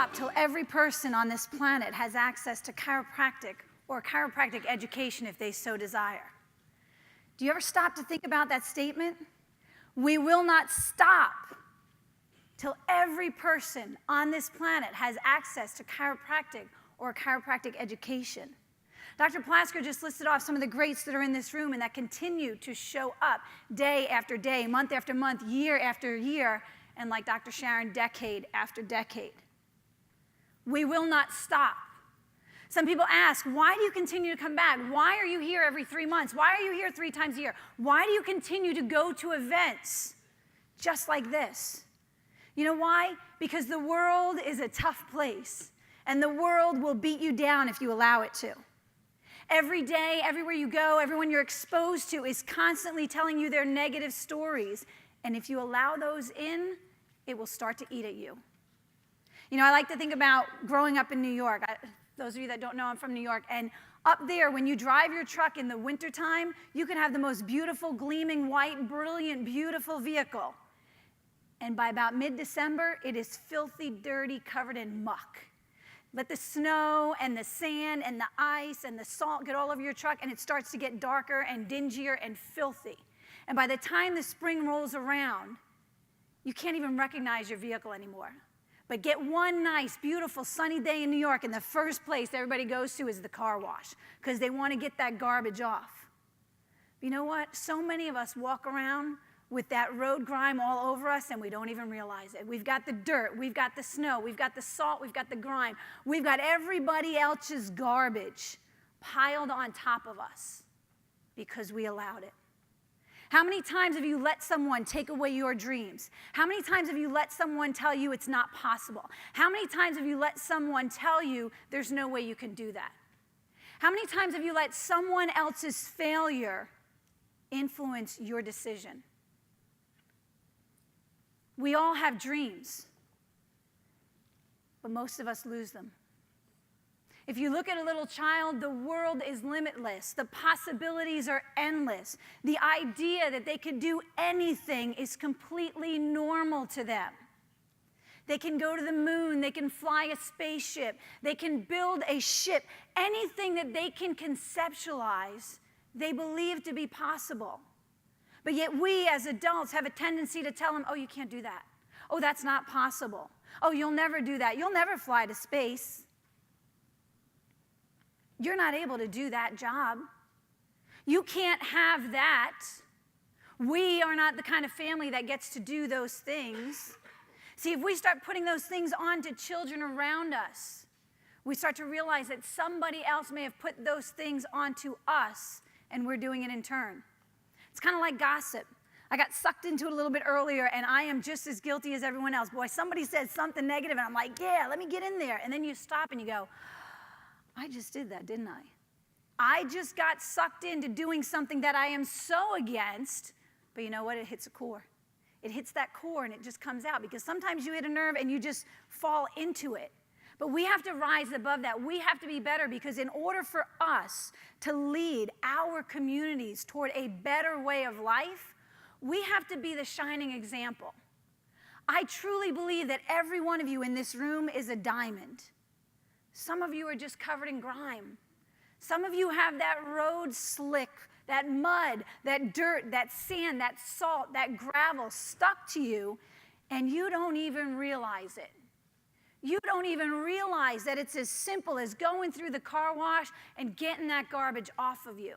stop till every person on this planet has access to chiropractic or chiropractic education if they so desire. Do you ever stop to think about that statement? We will not stop till every person on this planet has access to chiropractic or chiropractic education. Dr. Plasker just listed off some of the greats that are in this room and that continue to show up day after day, month after month, year after year, and like Dr. Sharon, decade after decade. We will not stop. Some people ask, why do you continue to come back? Why are you here every 3 months? Why are you here 3 times a year? Why do you continue to go to events just like this? You know why? Because the world is a tough place, and the world will beat you down if you allow it to. Every day, everywhere you go, everyone you're exposed to is constantly telling you their negative stories. And if you allow those in, it will start to eat at you. You know, I like to think about growing up in New York. Those of you that don't know, I'm from New York. And up there, when you drive your truck in the wintertime, you can have the most beautiful, gleaming, white, brilliant, beautiful vehicle. And by about mid-December, it is filthy, dirty, covered in muck. Let the snow and the sand and the ice and the salt get all over your truck, and it starts to get darker and dingier and filthy. And by the time the spring rolls around, you can't even recognize your vehicle anymore. But get one nice, beautiful, sunny day in New York, and the first place everybody goes to is the car wash because they want to get that garbage off. But you know what? So many of us walk around with that road grime all over us, and we don't even realize it. We've got the dirt, we've got the snow, we've got the salt, we've got the grime. We've got everybody else's garbage piled on top of us because we allowed it. How many times have you let someone take away your dreams? How many times have you let someone tell you it's not possible? How many times have you let someone tell you there's no way you can do that? How many times have you let someone else's failure influence your decision? We all have dreams, but most of us lose them. If you look at a little child, the world is limitless. The possibilities are endless. The idea that they could do anything is completely normal to them. They can go to the moon. They can fly a spaceship. They can build a ship. Anything that they can conceptualize, they believe to be possible. But yet we as adults have a tendency to tell them, oh, you can't do that. Oh, that's not possible. Oh, you'll never do that. You'll never fly to space. You're not able to do that job. You can't have that. We are not the kind of family that gets to do those things. See, if we start putting those things onto children around us, we start to realize that somebody else may have put those things onto us, and we're doing it in turn. It's kind of like gossip. I got sucked into it a little bit earlier, and I am just as guilty as everyone else. Boy, somebody says something negative, and I'm like, yeah, let me get in there. And then you stop and you go, I just did that, didn't I? I just got sucked into doing something that I am so against, but you know what? It hits a core. It hits that core, and it just comes out, because sometimes you hit a nerve and you just fall into it. But we have to rise above that. We have to be better, because in order for us to lead our communities toward a better way of life, we have to be the shining example. I truly believe that every one of you in this room is a diamond. Some of you are just covered in grime. Some of you have that road slick, that mud, that dirt, that sand, that salt, that gravel stuck to you, and you don't even realize it. You don't even realize that it's as simple as going through the car wash and getting that garbage off of you.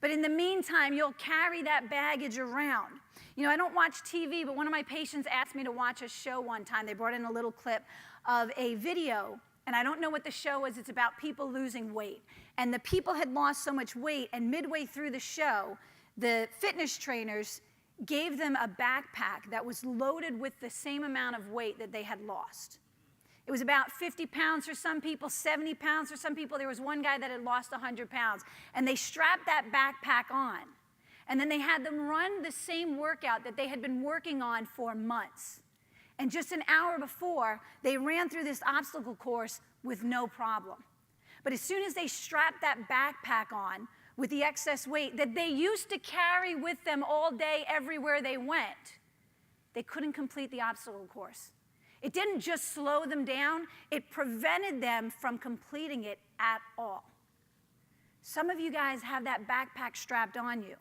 But in the meantime, you'll carry that baggage around. You know, I don't watch TV, but one of my patients asked me to watch a show one time. They brought in a little clip of a video, and I don't know what the show is. It's about people losing weight. And the people had lost so much weight, and midway through the show, the fitness trainers gave them a backpack that was loaded with the same amount of weight that they had lost. It was about 50 pounds for some people, 70 pounds for some people. There was one guy that had lost 100 pounds. And they strapped that backpack on. And then they had them run the same workout that they had been working on for months. And just an hour before, they ran through this obstacle course with no problem. But as soon as they strapped that backpack on with the excess weight that they used to carry with them all day everywhere they went, they couldn't complete the obstacle course. It didn't just slow them down, it prevented them from completing it at all. Some of you guys have that backpack strapped on you.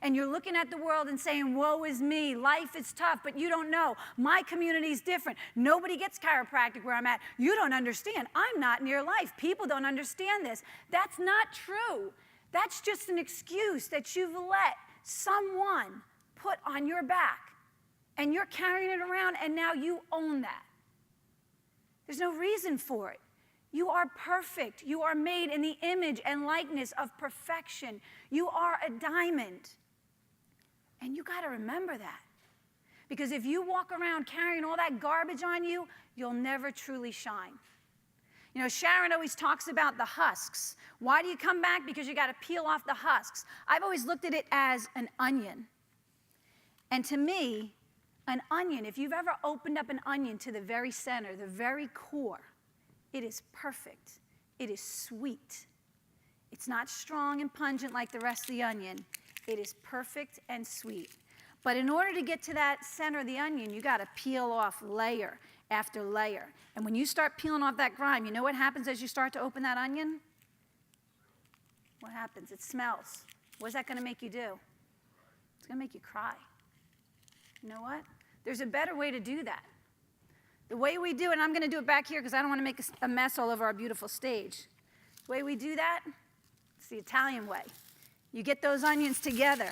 And you're looking at the world and saying, woe is me, life is tough, but you don't know. My community is different. Nobody gets chiropractic where I'm at. You don't understand. I'm not near life. People don't understand this. That's not true. That's just an excuse that you've let someone put on your back. And you're carrying it around, and now you own that. There's no reason for it. You are perfect. You are made in the image and likeness of perfection. You are a diamond. And you got to remember that. Because if you walk around carrying all that garbage on you, you'll never truly shine. You know, Sharon always talks about the husks. Why do you come back? Because you got to peel off the husks. I've always looked at it as an onion. And to me, an onion, if you've ever opened up an onion to the very center, the very core, it is perfect. It is sweet. It's not strong and pungent like the rest of the onion. It is perfect and sweet. But in order to get to that center of the onion, you got to peel off layer after layer. And when you start peeling off that grime, you know what happens as you start to open that onion? What happens? It smells. What's that going to make you do? It's going to make you cry. You know what? There's a better way to do that. The way we do it, and I'm going to do it back here because I don't want to make a mess all over our beautiful stage. The way we do that, it's the Italian way. You get those onions together.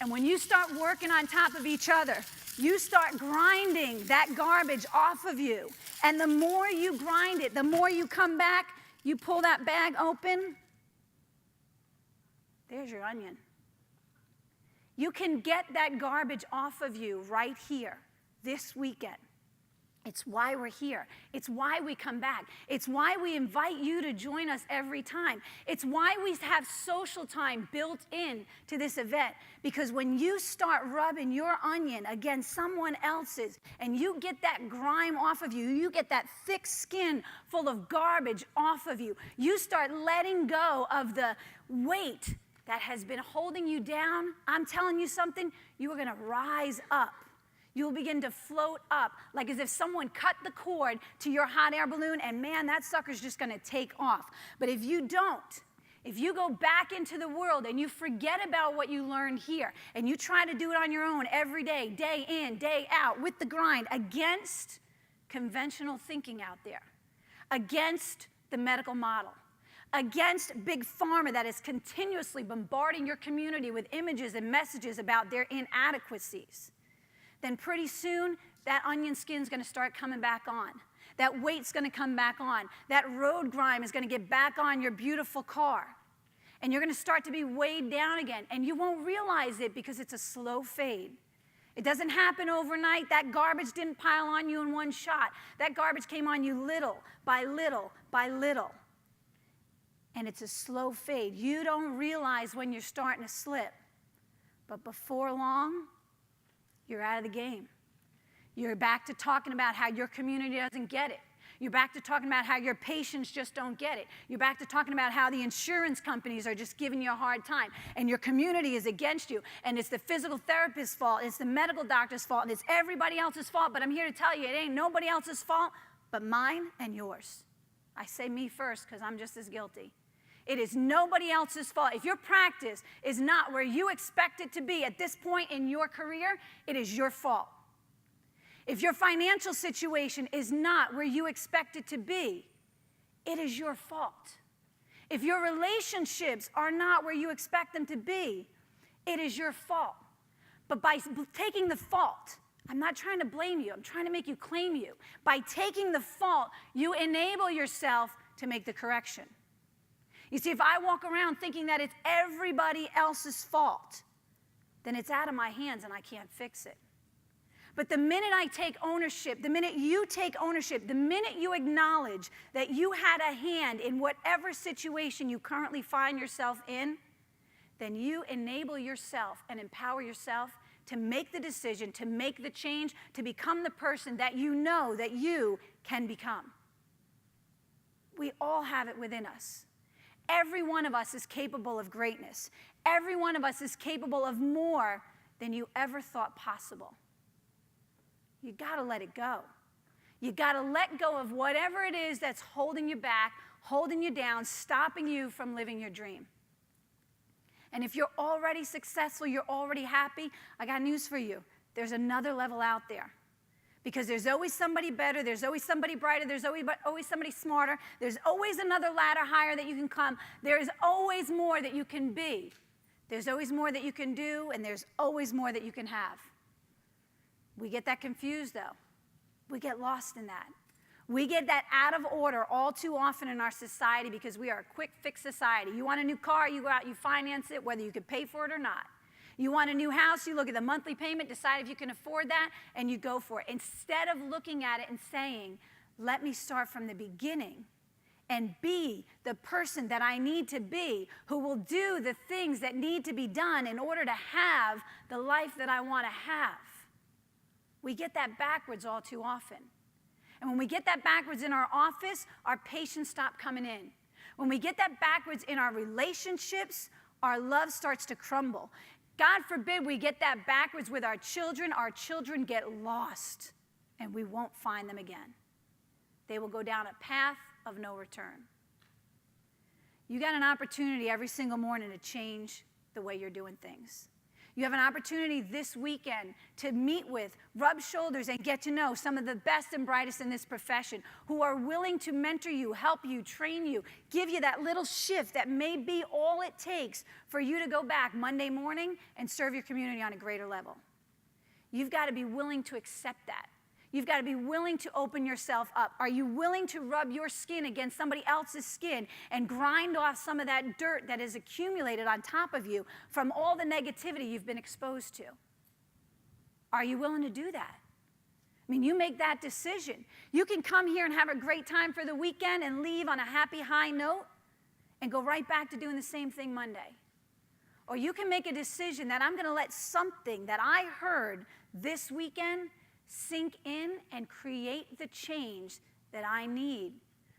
And when you start working on top of each other, you start grinding that garbage off of you. And the more you grind it, the more you come back, you pull that bag open, there's your onion. You can get that garbage off of you right here this weekend. It's why we're here. It's why we come back. It's why we invite you to join us every time. It's why we have social time built in to this event. Because when you start rubbing your onion against someone else's and you get that grime off of you, you get that thick skin full of garbage off of you, you start letting go of the weight that has been holding you down. I'm telling you something, you are going to rise up. You will begin to float up like as if someone cut the cord to your hot air balloon and man, that sucker's just going to take off. But if you don't, if you go back into the world and you forget about what you learned here and you try to do it on your own every day, day in, day out, with the grind, against conventional thinking out there, against the medical model, against big pharma that is continuously bombarding your community with images and messages about their inadequacies, then pretty soon that onion skin's going to start coming back on. That weight's going to come back on. That road grime is going to get back on your beautiful car. And you're going to start to be weighed down again. And you won't realize it because it's a slow fade. It doesn't happen overnight. That garbage didn't pile on you in one shot. That garbage came on you little by little by little. And it's a slow fade. You don't realize when you're starting to slip. But before long, you're out of the game. You're back to talking about how your community doesn't get it. You're back to talking about how your patients just don't get it. You're back to talking about how the insurance companies are just giving you a hard time. And your community is against you. And it's the physical therapist's fault. It's the medical doctor's fault. And it's everybody else's fault. But I'm here to tell you, it ain't nobody else's fault but mine and yours. I say me first because I'm just as guilty. It is nobody else's fault. If your practice is not where you expect it to be at this point in your career, it is your fault. If your financial situation is not where you expect it to be, it is your fault. If your relationships are not where you expect them to be, it is your fault. But by taking the fault, I'm not trying to blame you. I'm trying to make you claim you. By taking the fault, you enable yourself to make the correction. You see, if I walk around thinking that it's everybody else's fault, then it's out of my hands and I can't fix it. But the minute I take ownership, the minute you take ownership, the minute you acknowledge that you had a hand in whatever situation you currently find yourself in, then you enable yourself and empower yourself to make the decision, to make the change, to become the person that you know that you can become. We all have it within us. Every one of us is capable of greatness. Every one of us is capable of more than you ever thought possible. You got to let it go. You got to let go of whatever it is that's holding you back, holding you down, stopping you from living your dream. And if you're already successful, you're already happy, I got news for you. There's another level out there. Because there's always somebody better, there's always somebody brighter, there's always somebody smarter, there's always another ladder higher that you can come. There is always more that you can be. There's always more that you can do, and there's always more that you can have. We get that confused, though. We get lost in that. We get that out of order all too often in our society because we are a quick fix society. You want a new car, you go out, you finance it, whether you can pay for it or not. You want a new house, you look at the monthly payment, decide if you can afford that, and you go for it. Instead of looking at it and saying, let me start from the beginning and be the person that I need to be, who will do the things that need to be done in order to have the life that I want to have. We get that backwards all too often. And when we get that backwards in our office, our patients stop coming in. When we get that backwards in our relationships, our love starts to crumble. God forbid we get that backwards with our children get lost, and we won't find them again. They will go down a path of no return. You got an opportunity every single morning to change the way you're doing things. You have an opportunity this weekend to meet with, rub shoulders, and get to know some of the best and brightest in this profession who are willing to mentor you, help you, train you, give you that little shift that may be all it takes for you to go back Monday morning and serve your community on a greater level. You've got to be willing to accept that. You've got to be willing to open yourself up. Are you willing to rub your skin against somebody else's skin and grind off some of that dirt that is accumulated on top of you from all the negativity you've been exposed to? Are you willing to do that? I mean, you make that decision. You can come here and have a great time for the weekend and leave on a happy high note and go right back to doing the same thing Monday. Or you can make a decision that I'm going to let something that I heard this weekend sink in and create the change that I need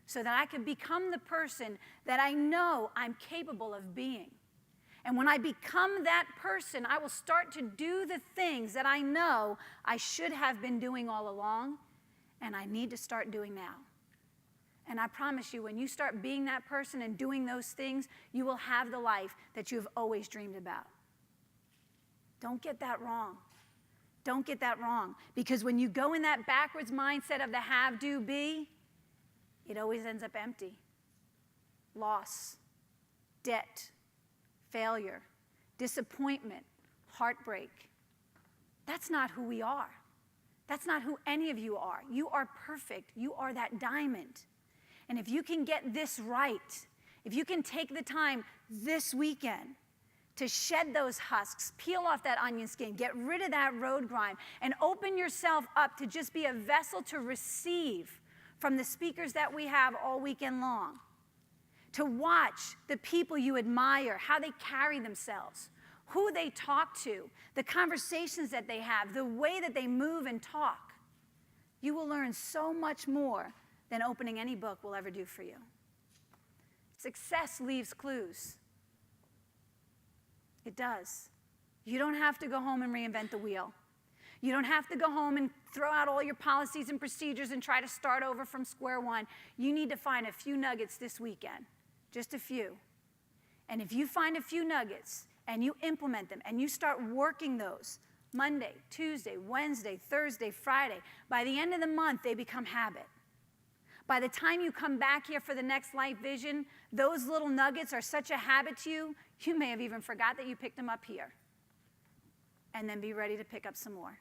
so that I can become the person that I know I'm capable of being. And when I become that person, I will start to do the things that I know I should have been doing all along, and I need to start doing now. And I promise you, when you start being that person and doing those things, you will have the life that you've always dreamed about. Don't get that wrong. Don't get that wrong. Because when you go in that backwards mindset of the have, do, be, it always ends up empty. Loss, debt, failure, disappointment, heartbreak. That's not who we are. That's not who any of you are. You are perfect. You are that diamond. And if you can get this right, if you can take the time this weekend to shed those husks, peel off that onion skin, get rid of that road grime, and open yourself up to just be a vessel to receive from the speakers that we have all weekend long. To watch the people you admire, how they carry themselves, who they talk to, the conversations that they have, the way that they move and talk. You will learn so much more than opening any book will ever do for you. Success leaves clues. It does. You don't have to go home and reinvent the wheel. You don't have to go home and throw out all your policies and procedures and try to start over from square one. You need to find a few nuggets this weekend, just a few. And if you find a few nuggets and you implement them and you start working those Monday, Tuesday, Wednesday, Thursday, Friday, by the end of the month, they become habit. By the time you come back here for the next Life Vision, those little nuggets are such a habit to you, you may have even forgot that you picked them up here. And then be ready to pick up some more.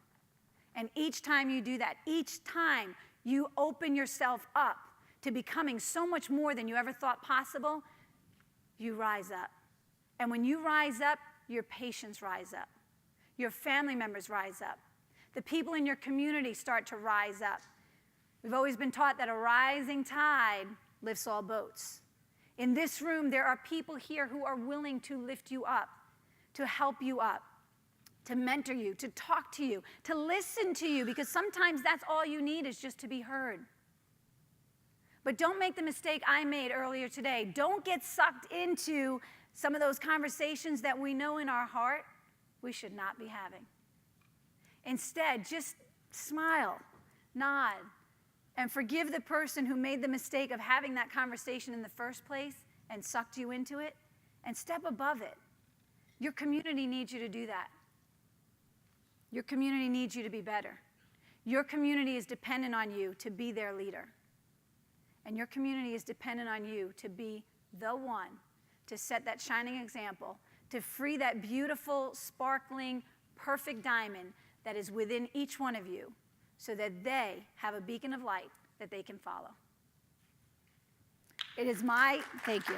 And each time you do that, each time you open yourself up to becoming so much more than you ever thought possible, you rise up. And when you rise up, your patients rise up. Your family members rise up. The people in your community start to rise up. We've always been taught that a rising tide lifts all boats. In this room, there are people here who are willing to lift you up, to help you up, to mentor you, to talk to you, to listen to you, because sometimes that's all you need is just to be heard. But don't make the mistake I made earlier today. Don't get sucked into some of those conversations that we know in our heart we should not be having. Instead, just smile, nod, And forgive the person who made the mistake of having that conversation in the first place and sucked you into it, and step above it. Your community needs you to do that. Your community needs you to be better. Your community is dependent on you to be their leader. And your community is dependent on you to be the one to set that shining example, to free that beautiful, sparkling, perfect diamond that is within each one of you, so that they have a beacon of light that they can follow. It is my, thank you.